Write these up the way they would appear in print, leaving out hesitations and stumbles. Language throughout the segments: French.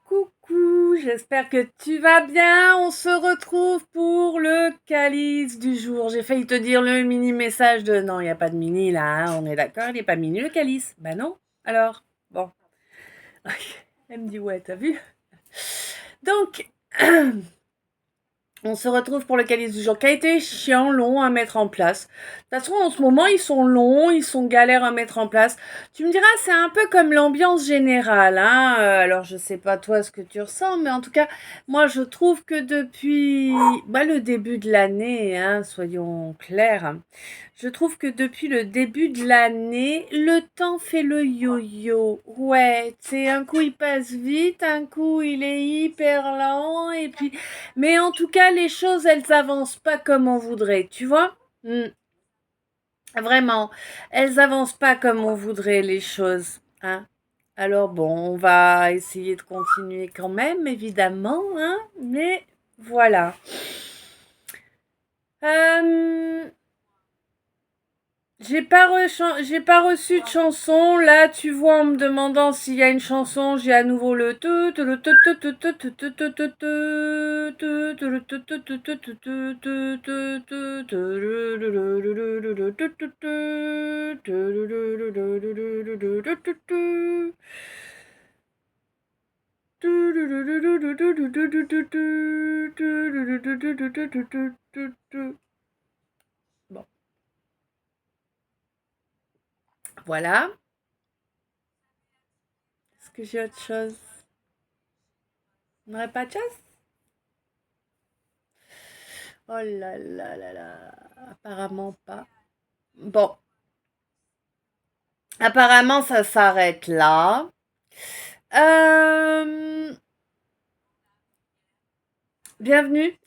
Coucou, j'espère que tu vas bien. On se retrouve pour le calice du jour. J'ai failli te dire le mini message de non, il n'y a pas de mini là, hein, on est d'accord, il n'est pas mini le calice. Bah non. Alors, bon. Elle me dit ouais, t'as vu? Donc, on se retrouve pour le calice du jour qui a été chiant, long à mettre en place. De toute façon, en ce moment, ils sont longs, ils sont galères à mettre en place. Tu me diras, c'est un peu comme l'ambiance générale, hein. Alors, je sais pas toi ce que tu ressens, mais en tout cas, moi, je trouve que depuis le début de l'année, hein, soyons clairs, je trouve que depuis le début de l'année, le temps fait le yo-yo. Ouais, c'est un coup il passe vite, un coup il est hyper lent, et puis mais en tout cas, les choses, elles avancent pas comme on voudrait, tu vois? Vraiment, elles avancent pas comme on voudrait les choses, hein. Alors bon, on va essayer de continuer quand même, évidemment, hein. Mais voilà. Euh, j'ai pas reçu de chanson. Là, tu vois, en me demandant s'il y a une chanson, j'ai à nouveau le tout, le tout, tout, tout, tout, tout, tout, tout, tout, tout, le tout, tout, tout, tout, tout, tout, tout, tout, tout, tout, le tout, tout, tout. Bon, voilà. Est-ce que j'ai autre chose? On n'aurait pas de chose? Oh là là là là. Apparemment pas. Bon, apparemment ça s'arrête là. Euh, Bienvenue.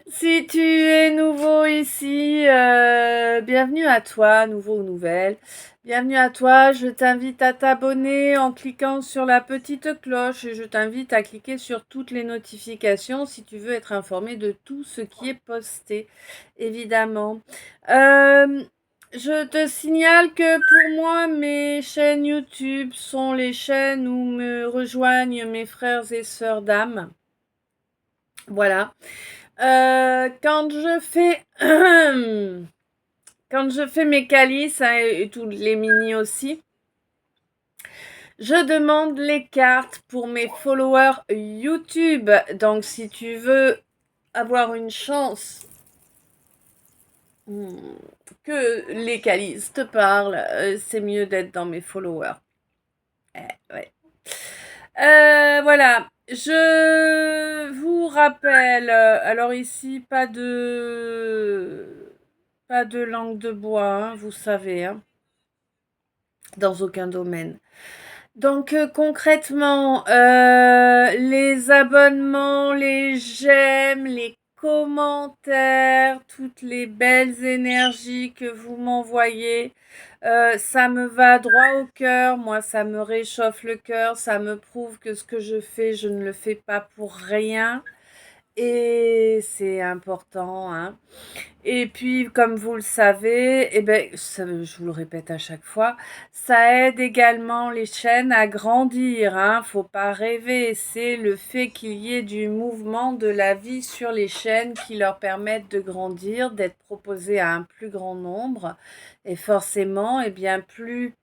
Si tu es nouveau ici, bienvenue à toi, nouveau ou nouvelle. Bienvenue à toi. Je t'invite à t'abonner en cliquant sur la petite cloche et je t'invite à cliquer sur toutes les notifications si tu veux être informé de tout ce qui est posté, évidemment. Euh, je te signale que pour moi, mes chaînes YouTube sont les chaînes où me rejoignent mes frères et sœurs d'âme. Voilà. Quand je fais quand je fais mes calices, hein, et tous les mini aussi, je demande les cartes pour mes followers YouTube. Donc si tu veux avoir une chance hmm, que les calices te parlent, c'est mieux d'être dans mes followers. Ouais. Voilà. Je vous rappelle, alors ici, pas de langue de bois, hein, vous savez, hein, dans aucun domaine. Donc concrètement, les abonnements, les j'aime, les commentaires, toutes les belles énergies que vous m'envoyez, ça me va droit au cœur. Moi, ça me réchauffe le cœur. Ça me prouve que ce que je fais, je ne le fais pas pour rien. Et c'est important, hein. Et puis, comme vous le savez, eh ben, je vous le répète à chaque fois, ça aide également les chaînes à grandir, hein. Faut pas rêver. C'est le fait qu'il y ait du mouvement de la vie sur les chaînes qui leur permettent de grandir, d'être proposées à un plus grand nombre. Et forcément, eh bien, plus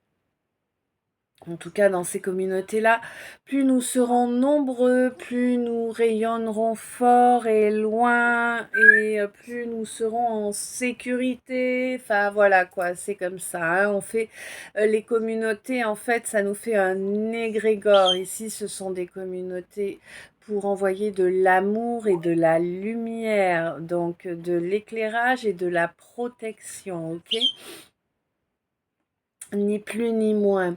en tout cas dans ces communautés-là, plus nous serons nombreux, plus nous rayonnerons fort et loin, et plus nous serons en sécurité. Enfin voilà quoi, c'est comme ça, hein. On fait les communautés, en fait, ça nous fait un égrégore. Ici, ce sont des communautés pour envoyer de l'amour et de la lumière, donc de l'éclairage et de la protection, ok? Ni plus ni moins.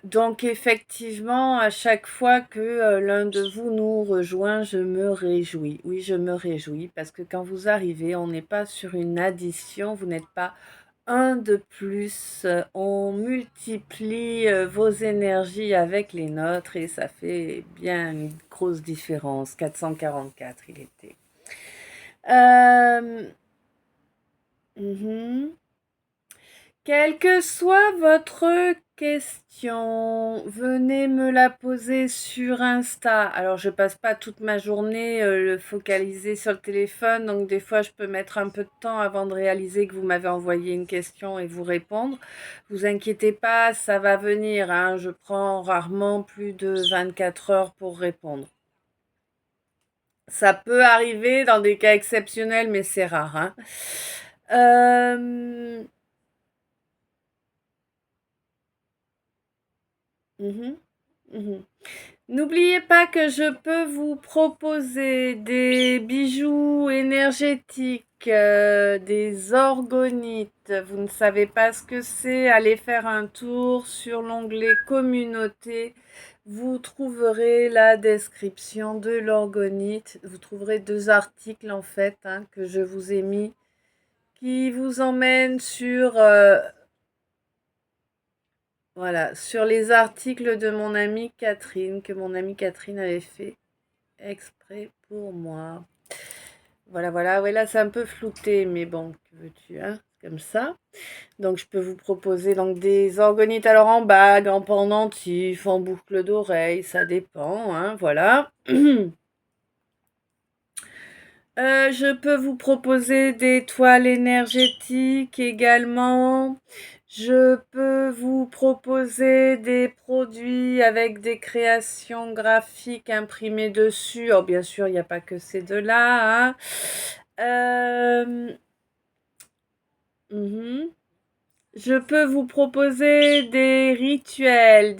Donc effectivement, à chaque fois que l'un de vous nous rejoint, je me réjouis. Oui, je me réjouis parce que quand vous arrivez, on n'est pas sur une addition, vous n'êtes pas un de plus. On multiplie vos énergies avec les nôtres et ça fait bien une grosse différence. 444, il était. Euh, mhm. Quelle que soit votre question, venez me la poser sur Insta. Alors, je passe pas toute ma journée focalisée sur le téléphone, donc des fois, je peux mettre un peu de temps avant de réaliser que vous m'avez envoyé une question et vous répondre. Vous inquiétez pas, ça va venir, hein. Je prends rarement plus de 24 heures pour répondre. Ça peut arriver dans des cas exceptionnels, mais c'est rare, hein. Mhm, mhm. N'oubliez pas que je peux vous proposer des bijoux énergétiques, des orgonites. Vous ne savez pas ce que c'est? Allez faire un tour sur l'onglet communauté. Vous trouverez la description de l'orgonite. Vous trouverez 2 articles en fait, hein, que je vous ai mis qui vous emmènent sur voilà, sur les articles de mon amie Catherine, que mon amie Catherine avait fait exprès pour moi. Voilà, voilà, ouais, là c'est un peu flouté, mais bon, que veux-tu, hein, comme ça. Donc je peux vous proposer donc des orgonites, alors en bague, en pendentif, en boucle d'oreille, ça dépend, hein, voilà. Je peux vous proposer des toiles énergétiques également. Je peux vous proposer des produits avec des créations graphiques imprimées dessus. Oh, bien sûr, il n'y a pas que ces deux-là, hein. Mhm. Je peux vous proposer des rituels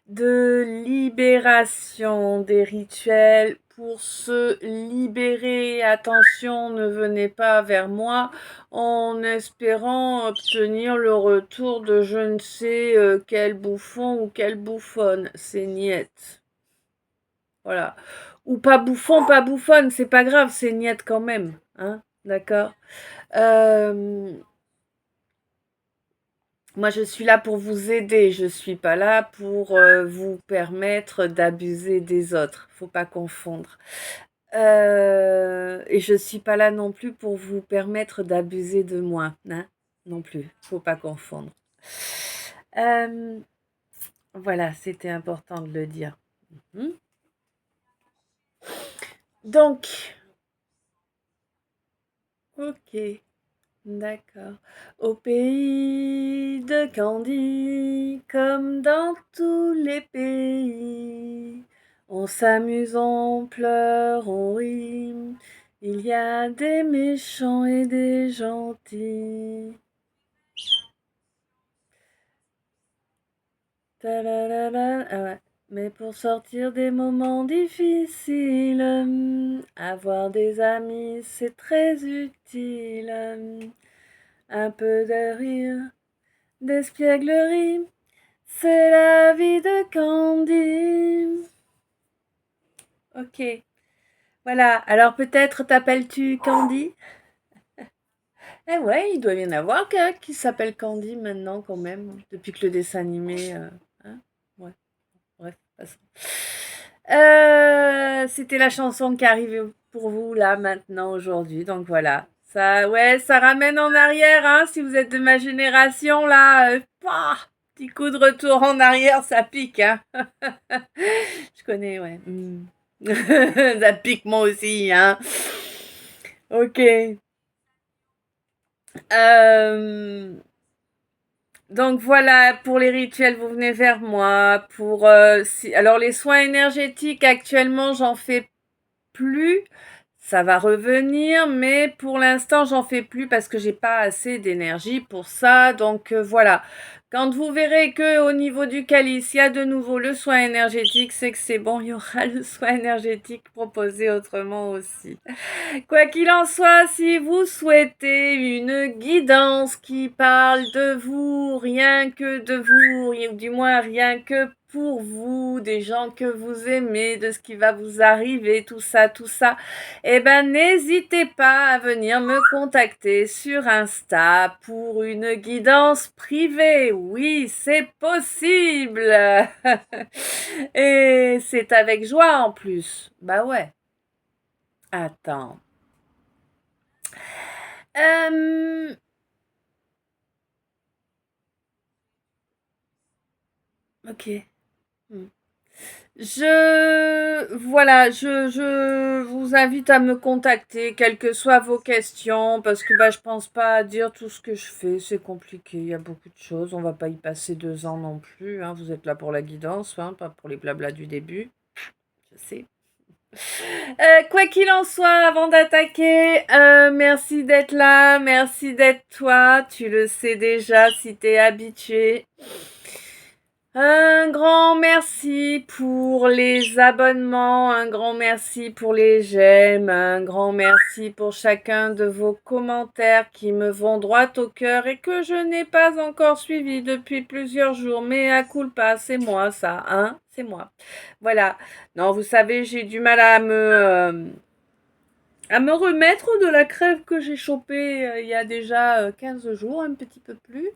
de libération, des rituels pour se libérer. Attention, ne venez pas vers moi en espérant obtenir le retour de je ne sais quel bouffon ou quelle bouffonne. C'est niette. Voilà. Ou pas bouffon, pas bouffonne, c'est pas grave, c'est niette quand même. Hein, d'accord? Euh, Moi, je suis là pour vous aider. Je suis pas là pour vous permettre d'abuser des autres. Faut pas confondre. Et je suis pas là non plus pour vous permettre d'abuser de moi, hein, non plus. Faut pas confondre. Euh, voilà, c'était important de le dire. Mhm. Donc, ok. D'accord. Au pays de Candy, comme dans tous les pays, on s'amuse, on pleure, on rit. Il y a des méchants et des gentils. Ta-la-la-la. Ah ouais. Mais pour sortir des moments difficiles, avoir des amis, c'est très utile. Un peu de rire, d'espièglerie, c'est la vie de Candy. Ok. Voilà. Alors peut-être t'appelles-tu Candy? Eh ouais, il doit y en avoir qu'un qui s'appelle Candy maintenant quand même, depuis que le dessin animé. Hein, ouais. Bref, passons. C'était la chanson qui arrivait pour vous là maintenant aujourd'hui. Donc voilà. Ça, ouais, ça ramène en arrière, hein, si vous êtes de ma génération là. Petit coup de retour en arrière, ça pique, hein. Je connais, ouais. Ça pique moi aussi, hein. Ok. Euh, donc voilà, pour les rituels, vous venez vers moi. Alors les soins énergétiques, actuellement, j'en fais plus. Ça va revenir, mais pour l'instant, j'en fais plus parce que j'ai pas assez d'énergie pour ça. Donc voilà. Quand vous verrez que au niveau du calice, il y a de nouveau le soin énergétique, c'est que c'est bon, il y aura le soin énergétique proposé autrement aussi. Quoi qu'il en soit, si vous souhaitez une guidance qui parle de vous, rien que de vous, ou du moins rien que pour vous, des gens que vous aimez, de ce qui va vous arriver, tout ça, eh ben n'hésitez pas à venir me contacter sur Insta pour une guidance privée. Oui, c'est possible. Et c'est avec joie en plus. Bah ouais. Attends. Euh, Ok. Hmm. Je vous invite à me contacter, quelles que soient vos questions, parce que bah, je pense pas à dire tout ce que je fais, c'est compliqué, il y a beaucoup de choses, on va pas y passer 2 ans non plus, hein. Vous êtes là pour la guidance, hein, pas pour les blablas du début, je sais. Quoi qu'il en soit, avant d'attaquer, merci d'être là, merci d'être toi, tu le sais déjà si t'es habitué. Un grand merci pour les abonnements, un grand merci pour les j'aime, un grand merci pour chacun de vos commentaires qui me vont droit au cœur et que je n'ai pas encore suivi depuis plusieurs jours. Mais à culpa, c'est moi ça, hein, c'est moi. Voilà. Non, vous savez, j'ai du mal à me remettre de la crève que j'ai chopée il y a déjà 15 jours, un petit peu plus.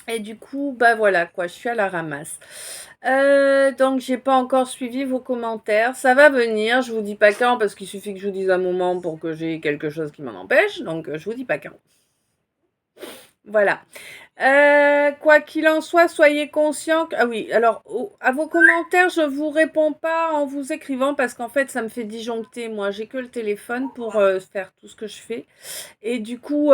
Et du coup, bah voilà quoi, je suis à la ramasse. Donc j'ai pas encore suivi vos commentaires. Ça va venir, je vous dis pas quand parce qu'il suffit que je vous dise un moment pour que j'ai quelque chose qui m'en empêche. Donc je vous dis pas quand. Voilà. Quoi qu'il en soit, soyez conscients que... Ah oui, alors à vos commentaires, je vous réponds pas en vous écrivant parce qu'en fait, ça me fait disjoncter. Moi, j'ai que le téléphone pour faire tout ce que je fais. Et du coup,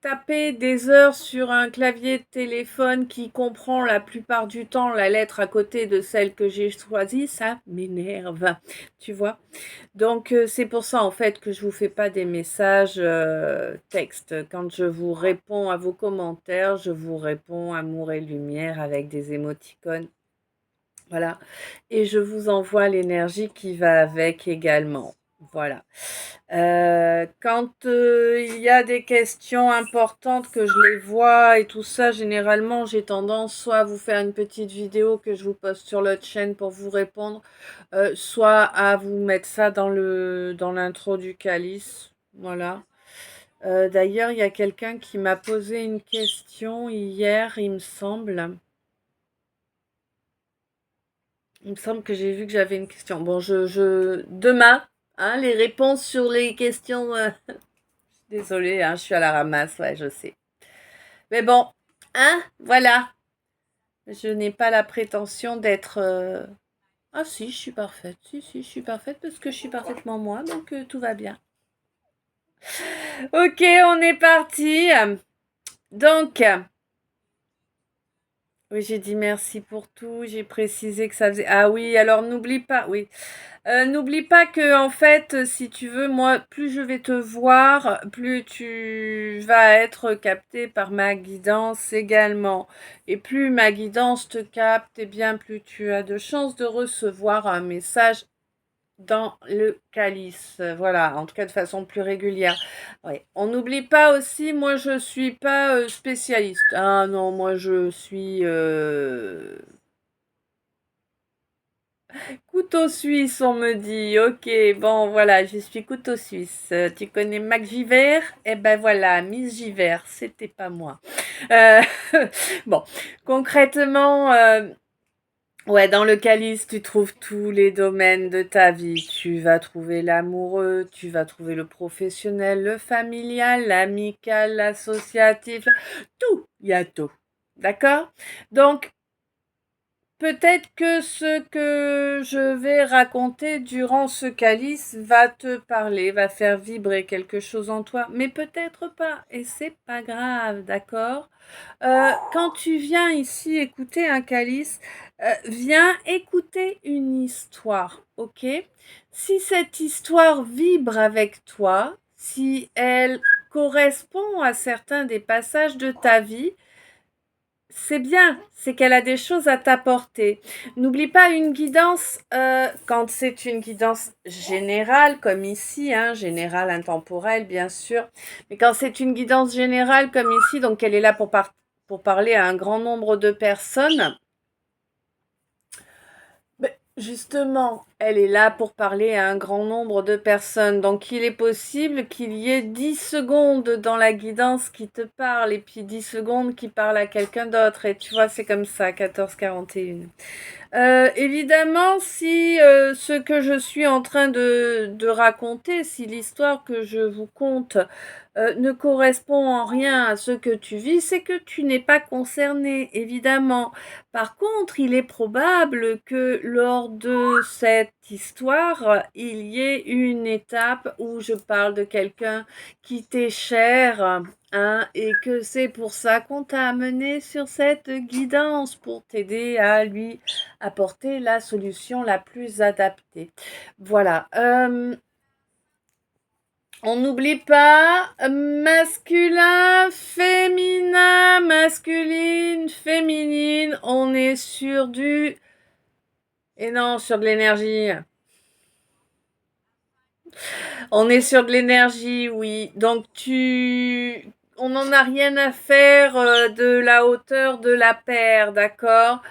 taper des heures sur un clavier de téléphone qui comprend la plupart du temps la lettre à côté de celle que j'ai choisie, ça m'énerve, tu vois. Donc c'est pour ça en fait que je vous fais pas des messages texte. Quand je vous réponds à vos commentaires, je vous réponds amour et lumière avec des émoticônes. Voilà. Et je vous envoie l'énergie qui va avec également. Voilà. Quand il y a des questions importantes que je les vois et tout ça, généralement, j'ai tendance soit à vous faire une petite vidéo que je vous poste sur l'autre chaîne pour vous répondre, soit à vous mettre ça dans l'intro du calice. Voilà. D'ailleurs, il y a quelqu'un qui m'a posé une question hier, il me semble. Il me semble que j'ai vu que j'avais une question. Bon, demain, hein, les réponses sur les questions. Désolée, hein, je suis à la ramasse, ouais, je sais. Mais bon, hein, voilà. Je n'ai pas la prétention d'être. Ah si, je suis parfaite. Si, si, je suis parfaite parce que je suis parfaitement moi, donc tout va bien. Ok, on est parti. Donc, oui, j'ai dit merci pour tout. J'ai précisé que ça faisait. Ah oui, alors n'oublie pas. Oui. N'oublie pas que en fait, si tu veux, moi, plus je vais te voir, plus tu vas être capté par ma guidance également. Et plus ma guidance te capte, et bien plus tu as de chances de recevoir un message dans le calice. Voilà, en tout cas de façon plus régulière. Ouais. On n'oublie pas aussi, moi je suis pas spécialiste. Ah non, moi je suis couteau suisse, on me dit. Ok, bon, voilà, je suis couteau suisse. Tu connais Mac Givert? Eh ben voilà, Miss Givert, c'était pas moi. Euh, bon, concrètement, ouais, dans le calice, tu trouves tous les domaines de ta vie. Tu vas trouver l'amoureux, tu vas trouver le professionnel, le familial, l'amical, l'associatif, tout, il y a tout. D'accord? Donc, peut-être que ce que je vais raconter durant ce calice va te parler, va faire vibrer quelque chose en toi, mais peut-être pas, et c'est pas grave, d'accord? Quand tu viens ici écouter un calice, viens écouter une histoire, ok? Si cette histoire vibre avec toi, si elle correspond à certains des passages de ta vie, c'est bien, c'est qu'elle a des choses à t'apporter. N'oublie pas une guidance, quand c'est une guidance générale, comme ici, hein, générale, intemporelle, bien sûr, mais quand c'est une guidance générale, comme ici, donc elle est là pour parler à un grand nombre de personnes, ben, justement, elle est là pour parler à un grand nombre de personnes. Donc, il est possible qu'il y ait 10 secondes dans la guidance qui te parle et puis 10 secondes qui parle à quelqu'un d'autre. Et tu vois, c'est comme ça, 14h41. Évidemment, si ce que je suis en train de raconter, si l'histoire que je vous conte ne correspond en rien à ce que tu vis, c'est que tu n'es pas concerné, évidemment. Par contre, il est probable que lors de cette histoire, il y ait une étape où je parle de quelqu'un qui t'est cher, hein, et que c'est pour ça qu'on t'a amené sur cette guidance, pour t'aider à lui apporter la solution la plus adaptée. Voilà. On n'oublie pas masculin, féminin, masculine, féminine. On est sur du... Et non, sur de l'énergie. On est sur de l'énergie, oui. Donc on n'en a rien à faire de la hauteur de la paire, d'accord?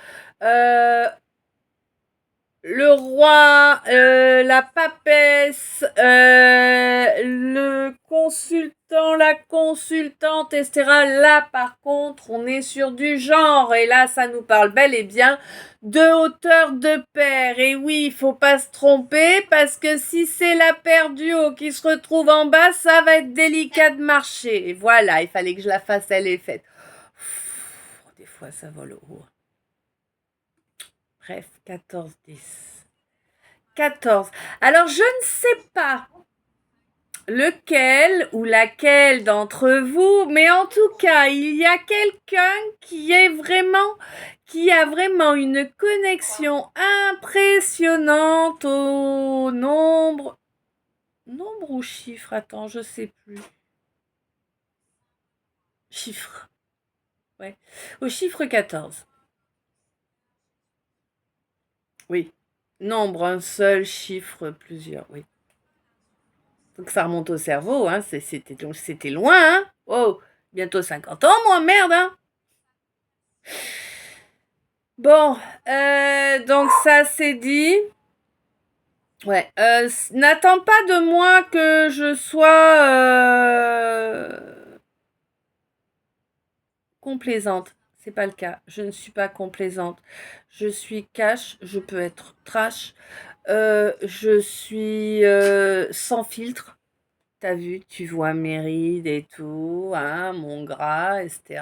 Le roi, la papesse, le consultant, la consultante, etc. Là, par contre, on est sur du genre. Et là, ça nous parle bel et bien de hauteur de paire. Et oui, il faut pas se tromper parce que si c'est la paire du haut qui se retrouve en bas, ça va être délicat de marcher. Et voilà, il fallait que je la fasse, elle est faite. Des fois, ça vole haut. Bref, 14-10. 14. Alors, je ne sais pas lequel ou laquelle d'entre vous, mais en tout cas, il y a quelqu'un qui a vraiment une connexion impressionnante au nombre ou chiffre, attends, je sais plus. Chiffre. Ouais. Au chiffre 14. Oui. Nombre, un seul, chiffre, plusieurs, oui. Donc ça remonte au cerveau, hein. C'était loin, hein. Oh, bientôt 50 ans, moi, merde, hein. Bon, donc ça c'est dit. Ouais, n'attends pas de moi que je sois complaisante. C'est pas le cas. Je ne suis pas complaisante. Je suis cash, je peux être trash. Je suis sans filtre. T'as vu, tu vois mes rides et tout, hein, mon gras, etc.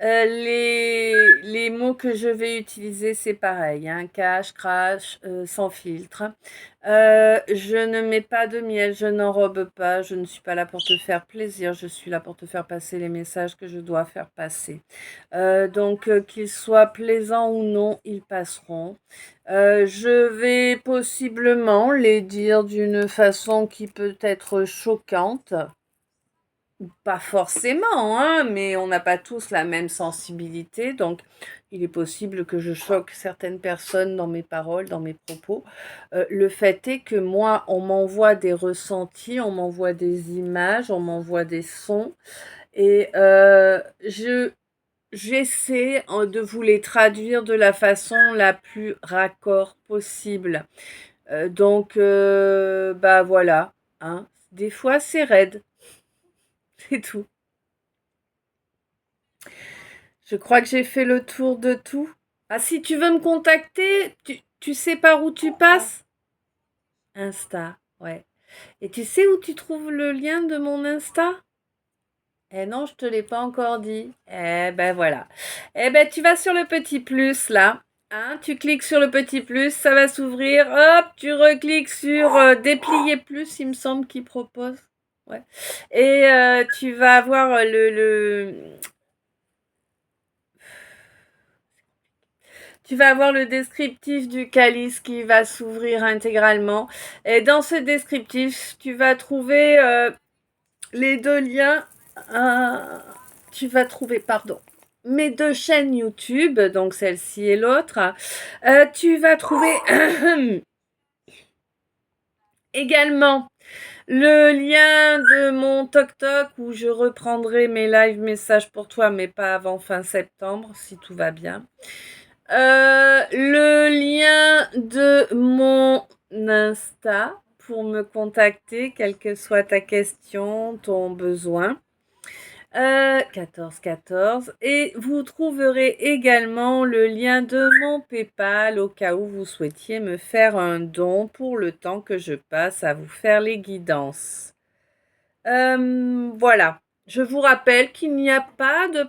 Les mots que je vais utiliser, c'est pareil, hein, cash, crash, sans filtre. Je ne mets pas de miel, je n'enrobe pas, je ne suis pas là pour te faire plaisir, je suis là pour te faire passer les messages que je dois faire passer. Donc, qu'ils soient plaisants ou non, ils passeront. Je vais possiblement les dire d'une façon qui peut être choquante. Pas forcément, hein, mais on n'a pas tous la même sensibilité, donc il est possible que je choque certaines personnes dans mes paroles, dans mes propos. Le fait est que moi, on m'envoie des ressentis, on m'envoie des images, on m'envoie des sons, et j'essaie de vous les traduire de la façon la plus raccord possible. Donc, bah voilà, hein. Des fois, c'est raide, c'est tout. Je crois que j'ai fait le tour de tout. Ah, si tu veux me contacter, tu sais par où tu passes? Insta, ouais. Et tu sais où tu trouves le lien de mon Insta? Eh non, je te l'ai pas encore dit. Eh ben voilà. Eh ben tu vas sur le petit plus là. Hein, tu cliques sur le petit plus, ça va s'ouvrir. Hop, tu recliques sur déplier plus, il me semble qu'il propose. Ouais. Et tu vas avoir tu vas avoir le descriptif du calice qui va s'ouvrir intégralement. Et dans ce descriptif, tu vas trouver les deux liens. Tu vas trouver, pardon, mes deux chaînes YouTube, donc celle-ci et l'autre. Tu vas trouver également le lien de mon TokTok où je reprendrai mes live messages pour toi, mais pas avant fin septembre, si tout va bien. Le lien lien de mon Insta pour me contacter, quelle que soit ta question, ton besoin. 14 et vous trouverez également le lien de mon PayPal au cas où vous souhaitiez me faire un don pour le temps que je passe à vous faire les guidances. Voilà. Je vous rappelle qu'il n'y a pas de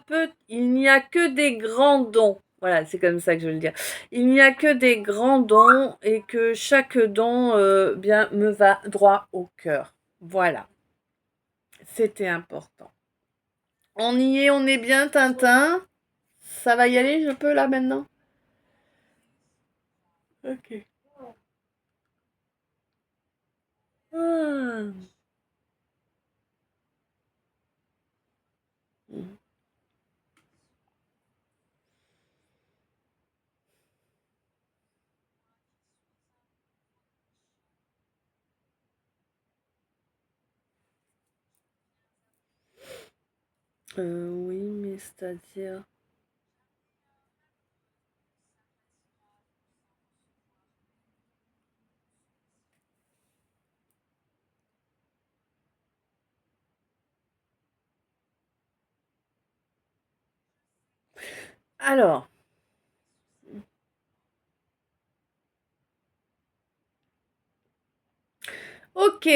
il n'y a que des grands dons. Voilà, c'est comme ça que je veux le dire. Il n'y a que des grands dons et que chaque don bien me va droit au cœur. Voilà. C'était important. On y est, on est bien, Tintin. Ça va y aller, je peux là maintenant? Ok. Ah. Oui, mais c'est-à-dire... Alors, ok.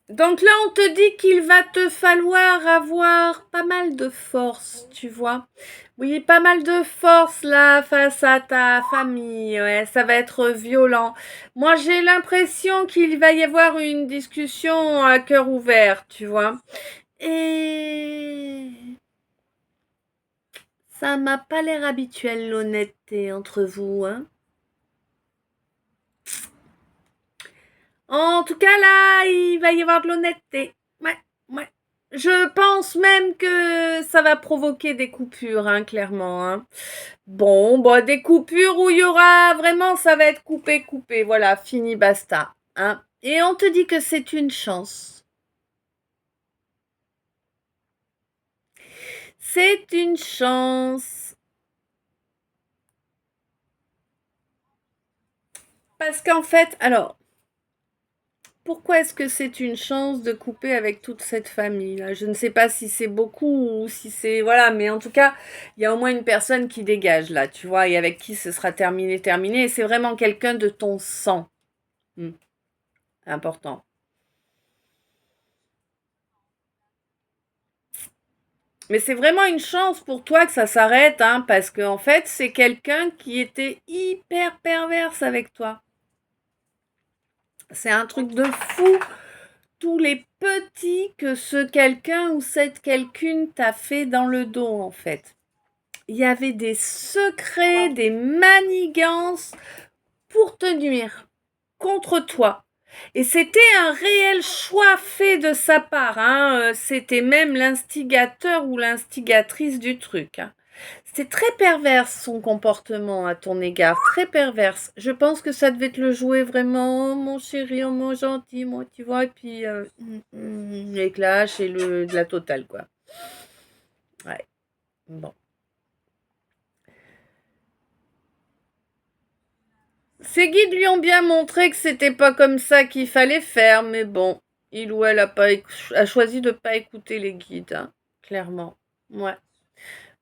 Donc là, on te dit qu'il va te falloir avoir pas mal de force, tu vois. Oui, pas mal de force là face à ta famille. Ouais, ça va être violent. Moi, j'ai l'impression qu'il va y avoir une discussion à cœur ouvert, tu vois. Et ça m'a pas l'air habituel l'honnêteté entre vous, hein. En tout cas, là, il va y avoir de l'honnêteté. Ouais, ouais. Je pense même que ça va provoquer des coupures, hein, clairement. Hein. Bon, bah, des coupures où il y aura vraiment, ça va être coupé, coupé. Voilà, fini, basta. Hein. Et on te dit que c'est une chance. C'est une chance. Parce qu'en fait, alors, pourquoi est-ce que c'est une chance de couper avec toute cette famille-là? Je ne sais pas si c'est beaucoup ou si c'est... Voilà, mais en tout cas, il y a au moins une personne qui dégage là, tu vois, et avec qui ce sera terminé, terminé. Et c'est vraiment quelqu'un de ton sang. Important. Mais c'est vraiment une chance pour toi que ça s'arrête, hein, parce qu'en fait, c'est quelqu'un qui était hyper perverse avec toi. C'est un truc de fou. Tous les petits que ce quelqu'un ou cette quelqu'une t'a fait dans le dos, en fait. Il y avait des secrets, des manigances pour te nuire contre toi. Et c'était un réel choix fait de sa part. Hein. C'était même l'instigateur ou l'instigatrice du truc. Hein. C'était très perverse son comportement à ton égard, très perverse. Je pense que ça devait te le jouer vraiment, oh, mon chéri, oh, mon gentil, moi, tu vois, et puis les clashs et de la totale, quoi. Ouais, bon. Ses guides lui ont bien montré que c'était pas comme ça qu'il fallait faire, mais bon, il ou elle a choisi de pas écouter les guides, hein, clairement. Ouais.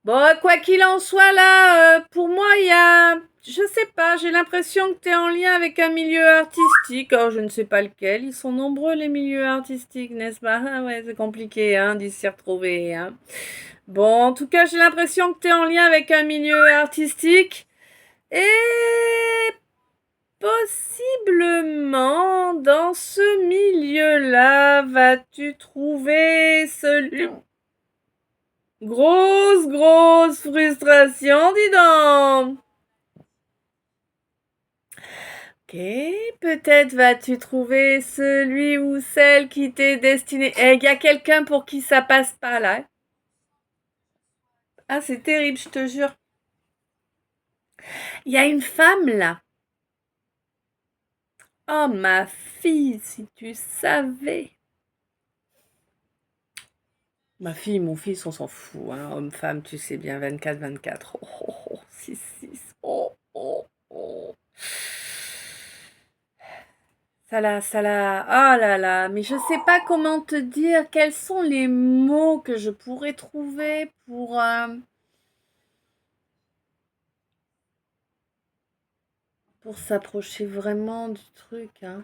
Bon, quoi qu'il en soit, là, pour moi, il y a... Je sais pas, j'ai l'impression que tu es en lien avec un milieu artistique. Alors, je ne sais pas lequel. Ils sont nombreux, les milieux artistiques, n'est-ce pas? Ah ouais, c'est compliqué, hein, d'y s'y retrouver, hein. Bon, en tout cas, j'ai l'impression que tu es en lien avec un milieu artistique. Et possiblement, dans ce milieu-là, vas-tu trouver celui... Grosse frustration, dis donc. Ok, peut-être vas-tu trouver celui ou celle qui t'est destiné. Eh, il y a quelqu'un pour qui ça passe pas là. Ah, c'est terrible, je te jure. Il y a une femme là. Oh, ma fille, si tu savais. Ma fille, mon fils, on s'en fout. Hein. Homme-femme, tu sais bien, 24-24. Oh, oh, oh, 6-6. Oh, oh, oh. Ah là là, mais je sais pas comment te dire, quels sont les mots que je pourrais trouver pour s'approcher vraiment du truc, hein.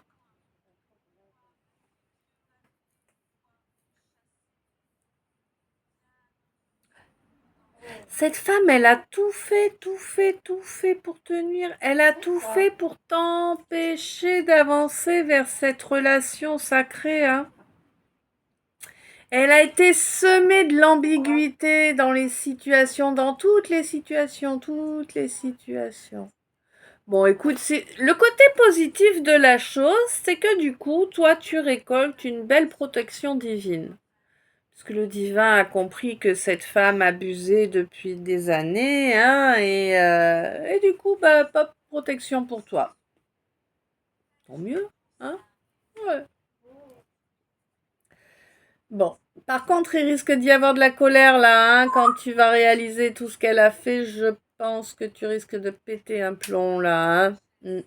Cette femme, elle a tout fait pour te nuire. Elle a tout fait pour t'empêcher d'avancer vers cette relation sacrée, hein. Elle a été semée de l'ambiguïté dans les situations, dans toutes les situations, toutes les situations. Bon, écoute, c'est le côté positif de la chose, c'est que du coup, toi, tu récoltes une belle protection divine. Parce que le divin a compris que cette femme abusait depuis des années, hein, et du coup, bah, pas de protection pour toi. Tant mieux, hein? Ouais. Bon. Par contre, il risque d'y avoir de la colère là, hein, quand tu vas réaliser tout ce qu'elle a fait. Je pense que tu risques de péter un plomb là, hein. Mm.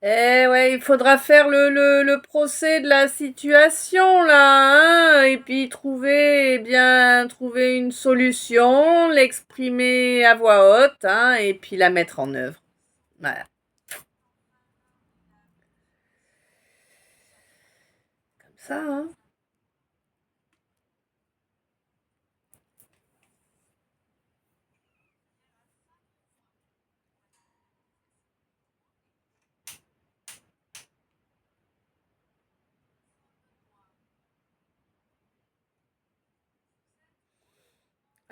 Eh ouais, il faudra faire le procès de la situation là, hein, et puis trouver, eh bien, trouver une solution, l'exprimer à voix haute, hein, et puis la mettre en œuvre. Voilà, comme ça, hein.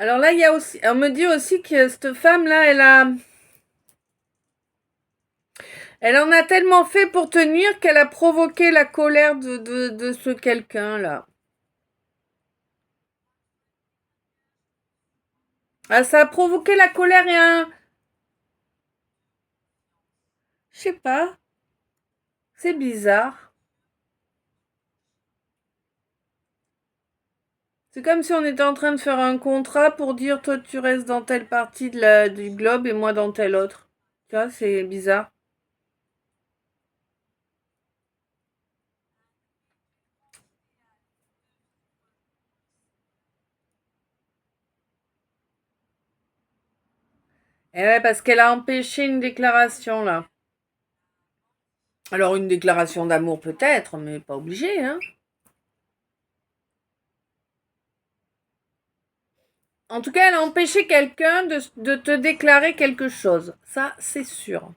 Alors là, il y a aussi, on me dit aussi que cette femme-là, elle en a tellement fait pour tenir qu'elle a provoqué la colère de ce quelqu'un-là. Ah, ça a provoqué la colère et un... Je sais pas, c'est bizarre. C'est comme si on était en train de faire un contrat pour dire toi tu restes dans telle partie du globe et moi dans telle autre. Tu vois, c'est bizarre. Et ouais, parce qu'elle a empêché une déclaration là. Alors une déclaration d'amour peut-être, mais pas obligé, hein. En tout cas, elle a empêché quelqu'un de te déclarer quelque chose. Ça, c'est sûr.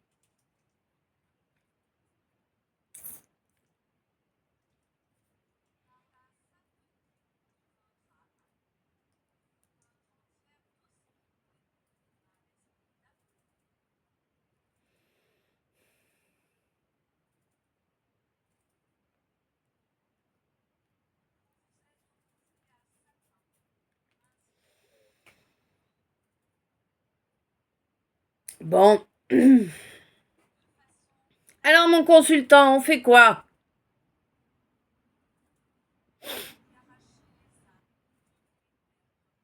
Bon. Alors mon consultant, on fait quoi?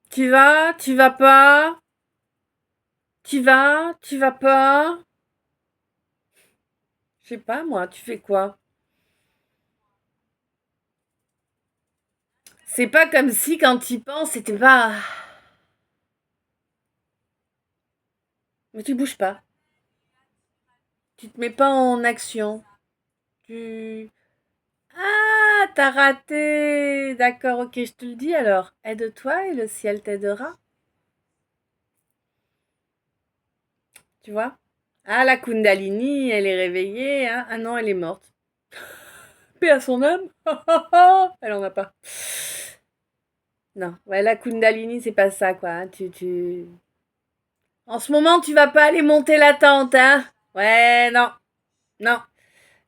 Tu vas? Tu vas pas? Tu vas? Tu vas pas? Je sais pas moi, tu fais quoi? C'est pas comme si quand tu y penses, c'était pas... Mais tu bouges pas. Tu te mets pas en action. Tu... Ah, t'as raté. D'accord, ok, je te le dis alors. Aide-toi et le ciel t'aidera. Tu vois? Ah, la Kundalini, elle est réveillée, hein. Ah non, elle est morte. Paix à son âme. Elle en a pas. Non, ouais, la Kundalini, c'est pas ça, quoi, hein. En ce moment, tu vas pas aller monter la tente, hein. Ouais, non, non.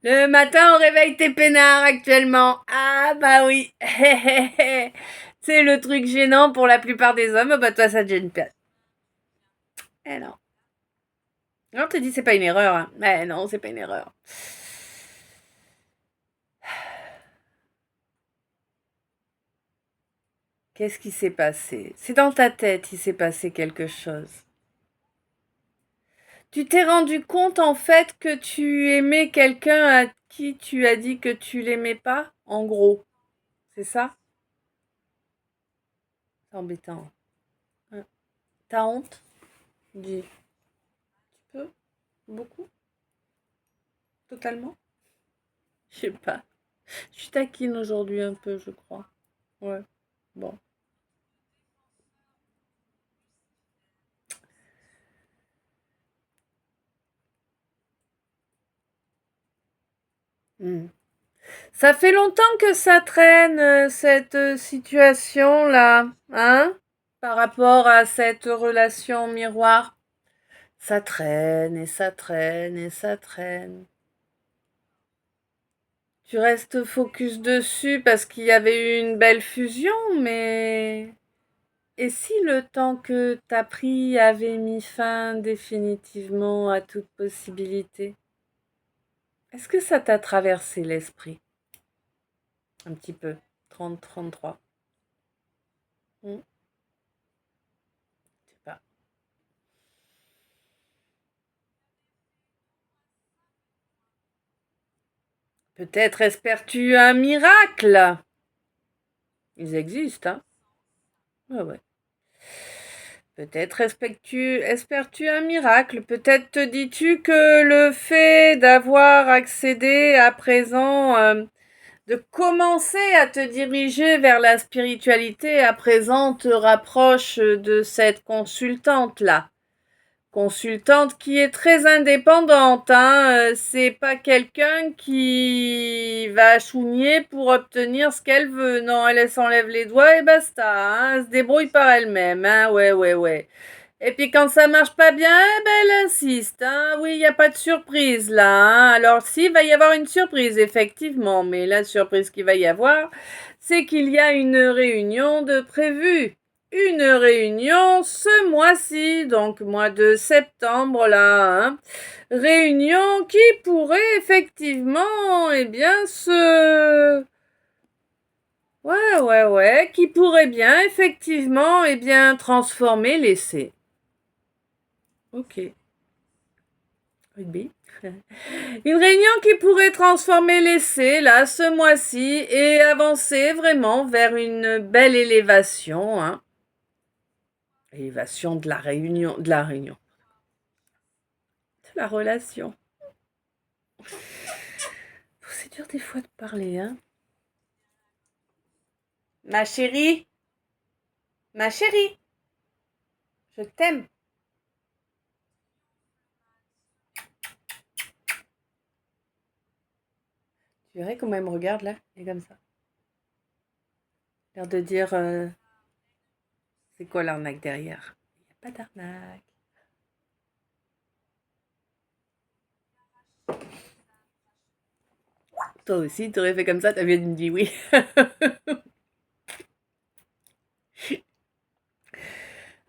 Le matin, on réveille tes peinards actuellement. Ah bah oui. C'est le truc gênant pour la plupart des hommes. Bah toi, ça te gêne pas. Eh non. Non, on te dit c'est pas une erreur, hein. Eh non, c'est pas une erreur. Qu'est-ce qui s'est passé? C'est dans ta tête, il s'est passé quelque chose. Tu t'es rendu compte en fait que tu aimais quelqu'un qui tu as dit que tu l'aimais pas, en gros. C'est ça? C'est embêtant. Hein. T'as honte? Dis. Tu peux? Beaucoup? Totalement? Je sais pas. Je suis taquine aujourd'hui un peu, je crois. Ouais. Bon. Hmm. Ça fait longtemps que ça traîne, cette situation-là, hein? Par rapport à cette relation miroir. Ça traîne et ça traîne et ça traîne. Tu restes focus dessus parce qu'il y avait eu une belle fusion, mais... Et si le temps que t'as pris avait mis fin définitivement à toute possibilité? Est-ce que ça t'a traversé l'esprit? Un petit peu. 30-33. Je sais pas. Peut-être espères-tu un miracle? Ils existent, hein? Ouais, ouais. Peut-être espères-tu un miracle? Peut-être te dis-tu que le fait d'avoir accédé à présent, de commencer à te diriger vers la spiritualité à présent te rapproche de cette consultante-là. Consultante qui est très indépendante, hein. C'est pas quelqu'un qui va chougner pour obtenir ce qu'elle veut. Non, elle s'enlève les doigts et basta, hein. Elle se débrouille par elle-même, hein. Ouais, ouais, ouais. Et puis quand ça marche pas bien, eh ben elle insiste, hein. Oui, il n'y a pas de surprise là, hein. Alors si, il va y avoir une surprise, effectivement. Mais la surprise qu'il va y avoir, c'est qu'il y a une réunion de prévue. Une réunion ce mois-ci, donc mois de septembre là, hein. Réunion qui pourrait effectivement, eh bien, Ouais, ouais, ouais, qui pourrait bien effectivement, eh bien, transformer l'essai. Ok. Rugby. Une réunion qui pourrait transformer l'essai, là, ce mois-ci, et avancer vraiment vers une belle élévation, hein. Élévation de la réunion, de la relation. C'est dur des fois de parler, hein. Ma chérie, je t'aime. Tu verrais comment elle me regarde, là, et comme ça. L'air de dire, c'est quoi l'arnaque derrière? Il n'y a pas d'arnaque. Toi aussi, t'aurais fait comme ça, t'avais dit oui.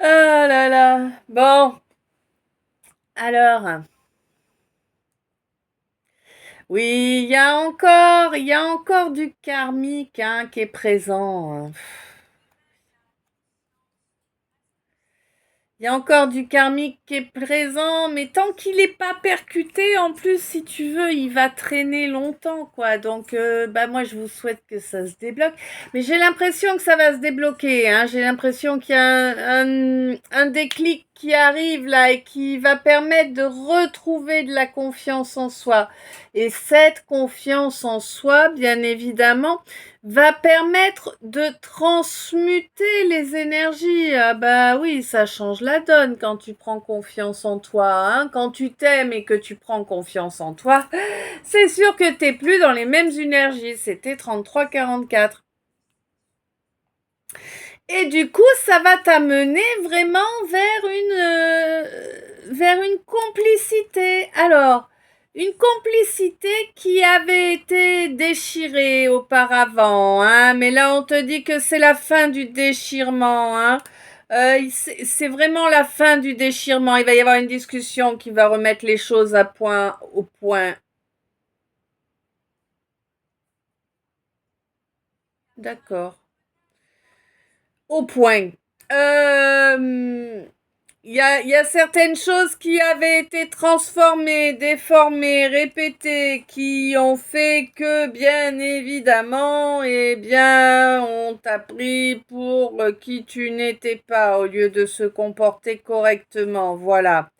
Ah là là. Bon, alors. Oui, il y a encore du karmique, hein, qui est présent, hein. Il y a encore du karmique qui est présent, mais tant qu'il n'est pas percuté, en plus, si tu veux, il va traîner longtemps, quoi. Donc, bah moi, je vous souhaite que ça se débloque. Mais j'ai l'impression que ça va se débloquer, hein. J'ai l'impression qu'il y a un déclic qui arrive là et qui va permettre de retrouver de la confiance en soi. Et cette confiance en soi, bien évidemment, va permettre de transmuter les énergies. Ah bah oui, ça change la donne quand tu prends confiance en toi, hein. Quand tu t'aimes et que tu prends confiance en toi, c'est sûr que t'es plus dans les mêmes énergies. C'était 33-44. Et du coup, ça va t'amener vraiment vers une complicité. Alors, une complicité qui avait été déchirée auparavant, hein, mais là on te dit que c'est la fin du déchirement, hein. C'est vraiment la fin du déchirement. Il va y avoir une discussion qui va remettre les choses au point. D'accord. Au point. Euh, Il y a certaines choses qui avaient été transformées, déformées, répétées, qui ont fait que, bien évidemment, eh bien, on t'a pris pour qui tu n'étais pas au lieu de se comporter correctement. Voilà.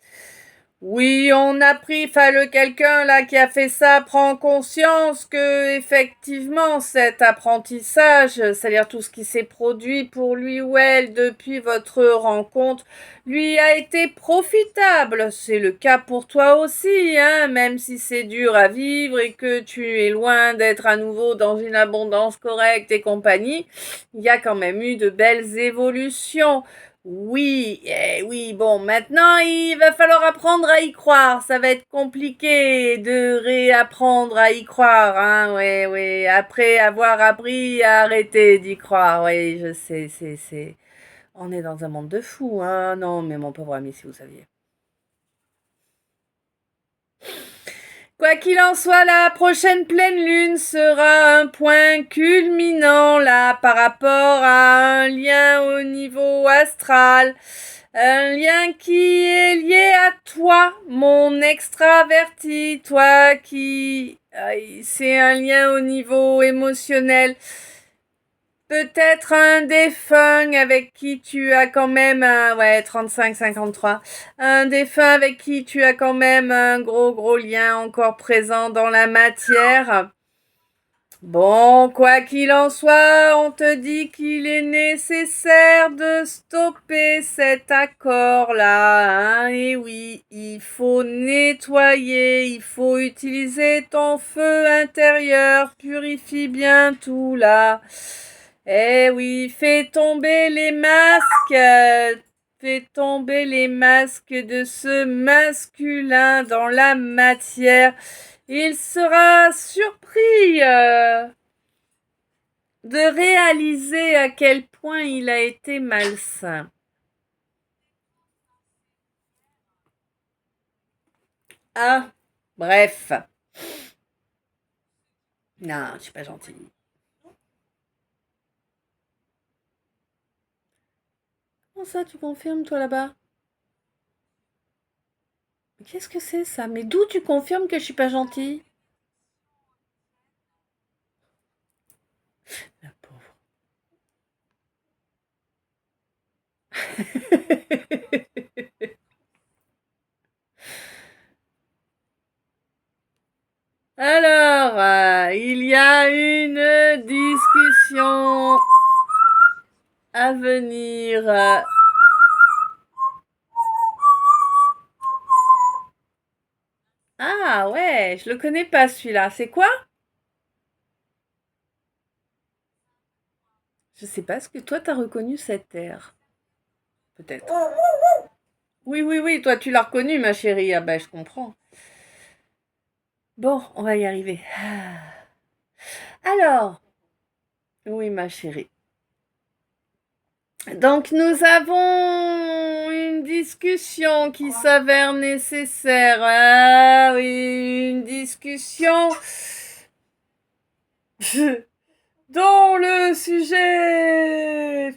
Oui, on a pris, quelqu'un là qui a fait ça prend conscience que effectivement cet apprentissage, c'est-à-dire tout ce qui s'est produit pour lui ou elle depuis votre rencontre, lui a été profitable. C'est le cas pour toi aussi, hein, même si c'est dur à vivre et que tu es loin d'être à nouveau dans une abondance correcte et compagnie, il y a quand même eu de belles évolutions. Oui, oui, bon, maintenant il va falloir apprendre à y croire. Ça va être compliqué de réapprendre à y croire, hein, ouais, ouais. Après avoir appris à arrêter d'y croire, oui, je sais, c'est. On est dans un monde de fous, hein. Non, mais mon pauvre ami, si vous saviez. Quoi qu'il en soit, la prochaine pleine lune sera un point culminant là par rapport à un lien au niveau astral. Un lien qui est lié à toi, mon extraverti, toi qui... C'est un lien au niveau émotionnel. Peut-être un défunt avec qui tu as quand même un... Ouais, 35-53. Un défunt avec qui tu as quand même un gros lien encore présent dans la matière. Bon, quoi qu'il en soit, on te dit qu'il est nécessaire de stopper cet accord-là, hein. Et oui, il faut nettoyer, il faut utiliser ton feu intérieur, purifie bien tout là. Eh oui, fais tomber les masques, fais tomber les masques de ce masculin dans la matière. Il sera surpris de réaliser à quel point il a été malsain. Ah, bref. Non, je suis pas gentille. Comment ça, tu confirmes, toi, là-bas? Mais qu'est-ce que c'est, ça? Mais d'où tu confirmes que je suis pas gentille? La pauvre. Alors, il y a une discussion à venir. Ah ouais, je le connais pas celui-là. C'est quoi? Je sais pas, est-ce que toi t'as reconnu cet air? Peut-être. Oui, oui, oui, toi tu l'as reconnu, ma chérie. Ah ben, je comprends. Bon, on va y arriver. Alors, oui, ma chérie. Donc, nous avons une discussion qui s'avère nécessaire. Ah oui, une discussion dont le sujet...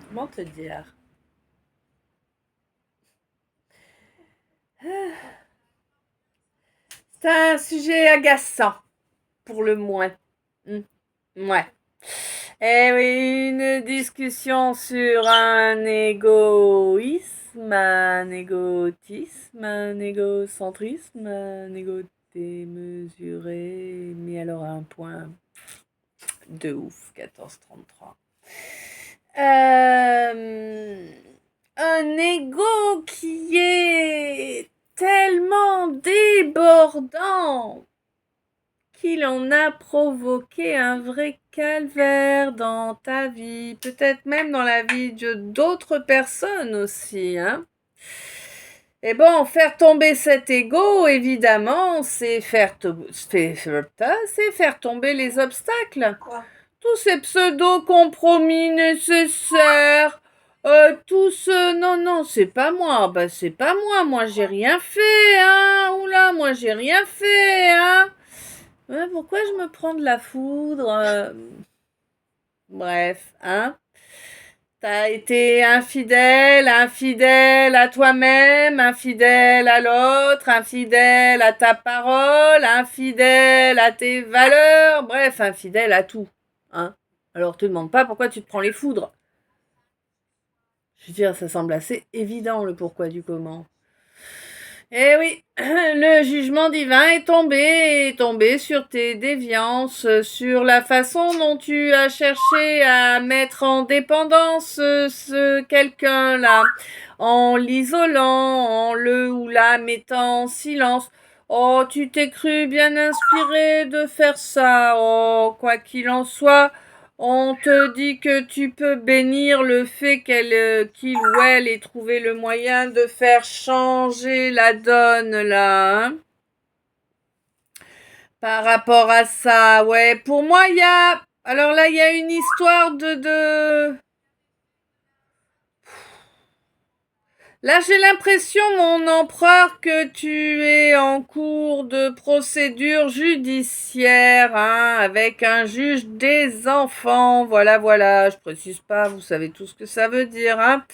Comment te dire? C'est un sujet agaçant, pour le moins. Ouais. Eh oui, une discussion sur un égoïsme, un égotisme, un égocentrisme, un égo démesuré, mais alors à un point de ouf, 1433. Un ego qui est tellement débordant qu'il en a provoqué un vrai calvaire dans ta vie, peut-être même dans la vie d'autres personnes aussi, hein. Et bon, faire tomber cet ego, évidemment, c'est faire tomber les obstacles. Quoi? Tous ces pseudo-compromis nécessaires, tout ce... Non, non, c'est pas moi, bah c'est pas moi j'ai rien fait, hein. Oula, moi j'ai rien fait, hein. Ouais, pourquoi je me prends de la foudre? Bref, hein? T'as été infidèle, infidèle à toi-même, infidèle à l'autre, infidèle à ta parole, infidèle à tes valeurs, bref, infidèle à tout, hein? Alors te demande pas pourquoi tu te prends les foudres. Je veux dire, ça semble assez évident le pourquoi du comment. Eh oui, le jugement divin est tombé sur tes déviances, sur la façon dont tu as cherché à mettre en dépendance ce quelqu'un-là, en l'isolant, en le ou la mettant en silence. Oh, tu t'es cru bien inspiré de faire ça. Oh, quoi qu'il en soit, on te dit que tu peux bénir le fait qu'il ou elle ait trouvé le moyen de faire changer la donne là, hein. Par rapport à ça, ouais. Pour moi, alors là, il y a une histoire de. Là, j'ai l'impression, mon empereur, que tu es en cours de procédure judiciaire, hein, avec un juge des enfants. Voilà, voilà. Je précise pas, vous savez tout ce que ça veut dire, hein.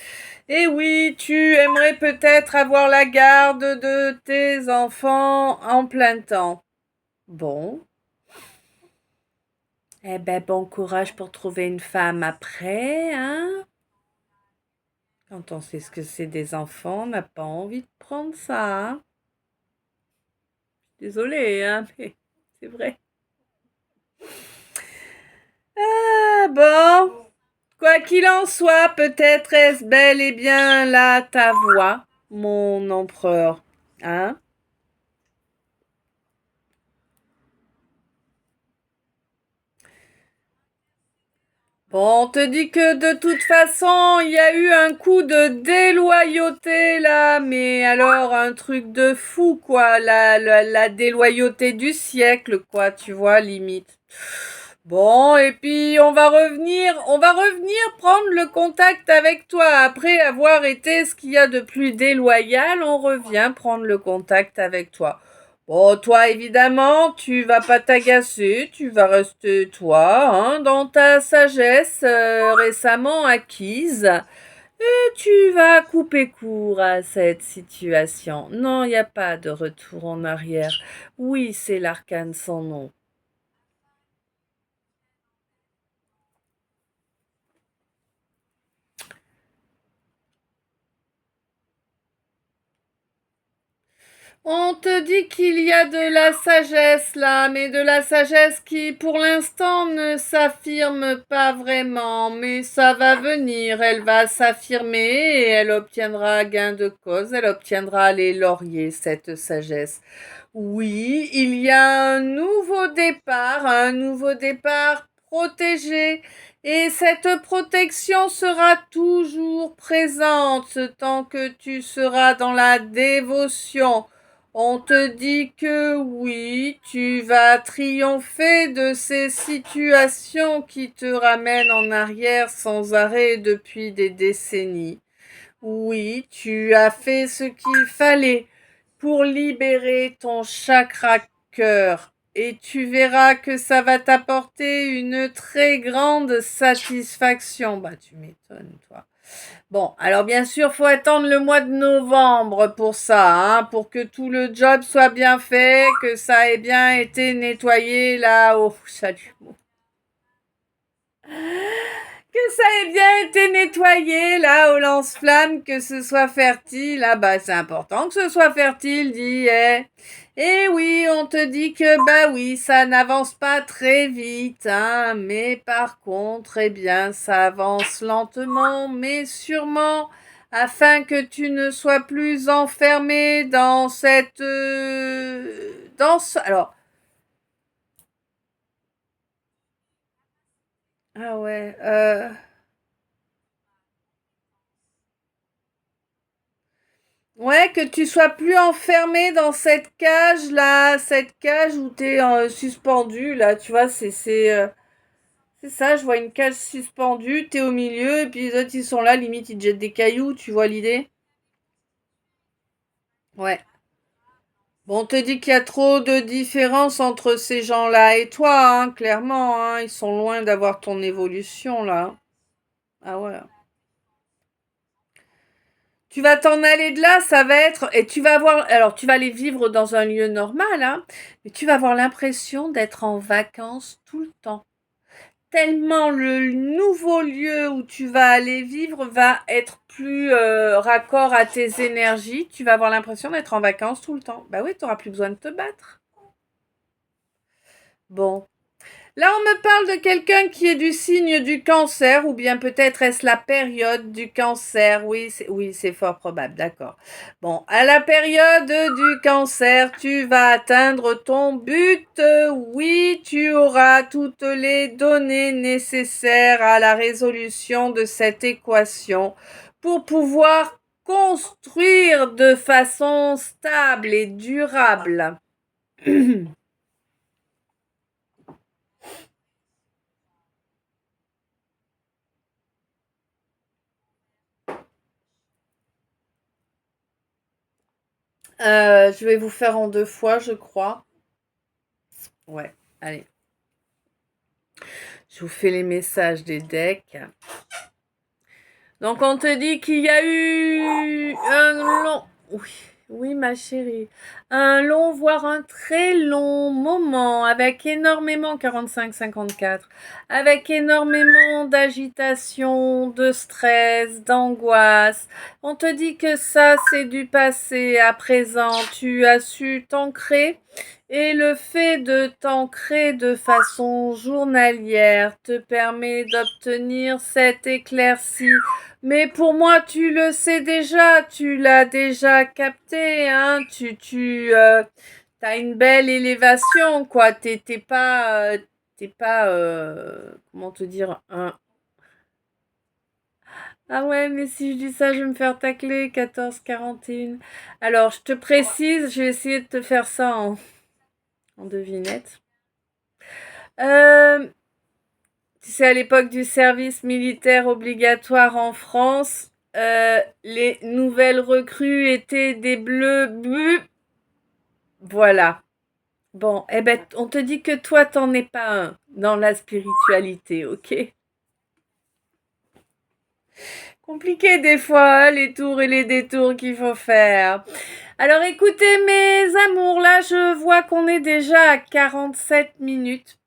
Et oui, tu aimerais peut-être avoir la garde de tes enfants en plein temps. Bon. Eh ben, bon courage pour trouver une femme après, hein. Quand on sait ce que c'est des enfants, on n'a pas envie de prendre ça, hein. Désolée, hein, mais c'est vrai. Ah bon, quoi qu'il en soit, peut-être est-ce bel et bien là ta voix, mon empereur, hein? Bon, on te dit que de toute façon, il y a eu un coup de déloyauté là, mais alors un truc de fou quoi, la déloyauté du siècle quoi, tu vois, limite. Bon, et puis on va revenir prendre le contact avec toi après avoir été ce qu'il y a de plus déloyal, on revient prendre le contact avec toi. Bon, toi, évidemment, tu vas pas t'agacer, tu vas rester toi, hein, dans ta sagesse récemment acquise. Et tu vas couper court à cette situation. Non, il n'y a pas de retour en arrière. Oui, c'est l'arcane sans nom. On te dit qu'il y a de la sagesse là, mais de la sagesse qui pour l'instant ne s'affirme pas vraiment, mais ça va venir, elle va s'affirmer et elle obtiendra gain de cause, elle obtiendra les lauriers, cette sagesse. Oui, il y a un nouveau départ protégé. Et cette protection sera toujours présente tant que tu seras dans la dévotion. On te dit que oui, tu vas triompher de ces situations qui te ramènent en arrière sans arrêt depuis des décennies. Oui, tu as fait ce qu'il fallait pour libérer ton chakra cœur et tu verras que ça va t'apporter une très grande satisfaction. Bah, tu m'étonnes, toi. Bon, alors bien sûr, faut attendre le mois de novembre pour ça, hein, pour que tout le job soit bien fait, que ça ait bien été nettoyé là. Oh, salut. Que ça ait bien été nettoyé là au lance-flamme, que ce soit fertile. Ah bah c'est important que ce soit fertile, dit. Eh oui, on te dit que bah oui, ça n'avance pas très vite, hein, mais par contre, eh bien, ça avance lentement, mais sûrement, afin que tu ne sois plus enfermé dans cette, alors, ah ouais, ouais, que tu sois plus enfermé dans cette cage là, cette cage où t'es suspendu là, tu vois, c'est ça, je vois une cage suspendue, t'es au milieu et puis les autres ils sont là, limite ils te jettent des cailloux, tu vois l'idée? Ouais. Bon, on te dit qu'il y a trop de différence entre ces gens-là et toi, hein, clairement, hein, ils sont loin d'avoir ton évolution, là. Ah ouais. Tu vas t'en aller de là, ça va être, et tu vas avoir, alors tu vas aller vivre dans un lieu normal, hein, mais tu vas avoir l'impression d'être en vacances tout le temps. Tellement le nouveau lieu où tu vas aller vivre va être plus raccord à tes énergies, tu vas avoir l'impression d'être en vacances tout le temps. Bah oui, tu n'auras plus besoin de te battre. Bon. Là, on me parle de quelqu'un qui est du signe du cancer, ou bien peut-être est-ce la période du cancer. Oui, c'est fort probable, d'accord. Bon, à la période du cancer, tu vas atteindre ton but. Oui, tu auras toutes les données nécessaires à la résolution de cette équation pour pouvoir construire de façon stable et durable. Je vais vous faire en 2 fois, je crois. Ouais, allez. Je vous fais les messages des decks. Donc, on te dit qu'il y a eu un long... Oui, oui, ma chérie. Un long, voire un très long moment avec énormément 45-54, avec énormément d'agitation, de stress, d'angoisse. On te dit que ça, c'est du passé. À présent, tu as su t'ancrer. Et le fait de t'ancrer de façon journalière te permet d'obtenir cette éclaircie. Mais pour moi, tu le sais déjà, tu l'as déjà capté, hein. T'as une belle élévation, quoi. Comment te dire, Ah ouais, mais si je dis ça, je vais me faire tacler, 14-41. Alors, je te précise, je vais essayer de te faire ça en devinette. Euh, Tu sais, à l'époque du service militaire obligatoire en France, les nouvelles recrues étaient des bleus. Voilà. Bon, eh ben, on te dit que toi, t'en es pas un dans la spiritualité, ok? Compliqué des fois, hein, les tours et les détours qu'il faut faire. Alors écoutez, mes amours, là, je vois qu'on est déjà à 47 minutes.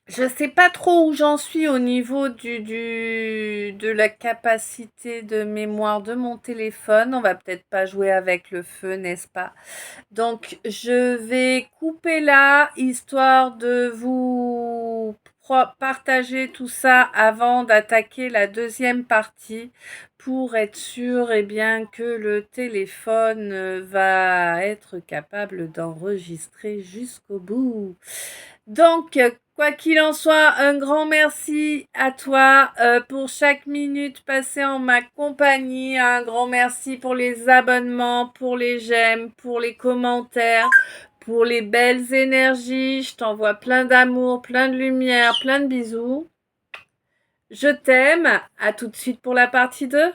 Je sais pas trop où j'en suis au niveau de la capacité de mémoire de mon téléphone. On va peut-être pas jouer avec le feu, n'est-ce pas? Donc, je vais couper là, histoire de vous partager tout ça avant d'attaquer la deuxième partie pour être sûr eh bien, que le téléphone va être capable d'enregistrer jusqu'au bout. Donc, quoi qu'il en soit, un grand merci à toi pour chaque minute passée en ma compagnie. Un grand merci pour les abonnements, pour les j'aime, pour les commentaires, pour les belles énergies. Je t'envoie plein d'amour, plein de lumière, plein de bisous. Je t'aime. À tout de suite pour la partie 2.